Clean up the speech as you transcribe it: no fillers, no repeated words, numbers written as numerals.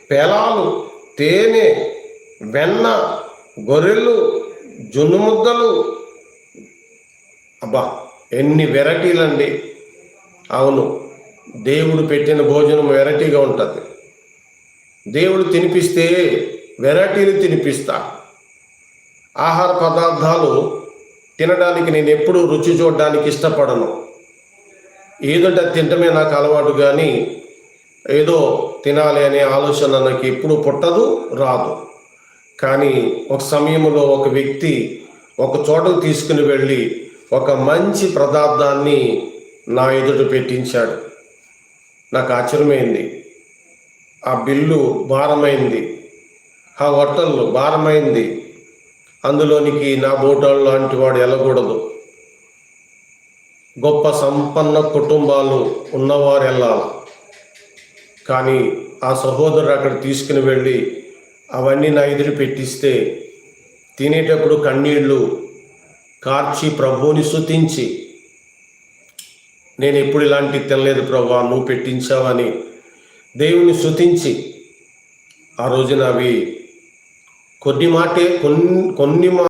పేలాలు, తేనె, వెన్న, గొర్రెలు, జున్ను ముద్దలు, అబ్బా ఎన్ని వెరైటీలండి. అవును, దేవుడు పెట్టిన భోజనం వెరైటీగా ఉంటుంది. దేవుడు తినిపిస్తే వెరైటీలు తినిపిస్తా. ఆహార పదార్థాలు తినడానికి నేను ఎప్పుడూ రుచి చూడడానికి ఇష్టపడను. ఏదంటే తినటమే నాకు అలవాటు, కానీ ఏదో తినాలి అనే ఆలోచన నాకు ఎప్పుడు పుట్టదు, రాదు. కానీ ఒక సమయంలో ఒక వ్యక్తి ఒక చోటకు తీసుకుని వెళ్ళి ఒక మంచి పదార్థాన్ని నా ఎదుట పెట్టించాడు. నాకు ఆశ్చర్యమైంది. ఆ బిల్లు భారమైంది, ఆ హోటల్ భారమైంది. అందులోనికి నా బోటాలు లాంటి వాడు వెళ్ళకూడదు. గొప్ప సంపన్న కుటుంబాలు ఉన్నవారు వెళ్ళాలి. కానీ ఆ సహోదరుడు అక్కడ తీసుకుని వెళ్ళి అవన్నీ నా ఎదురు పెట్టిస్తే తినేటప్పుడు కన్నీళ్లు కార్చి ప్రభువుని స్తుతించి, నేను ఎప్పుడు ఇలాంటివి తినలేదు ప్రభువా, నువ్వు పెట్టించావని దేవుని స్తుతించి, ఆ రోజున అవి కొన్ని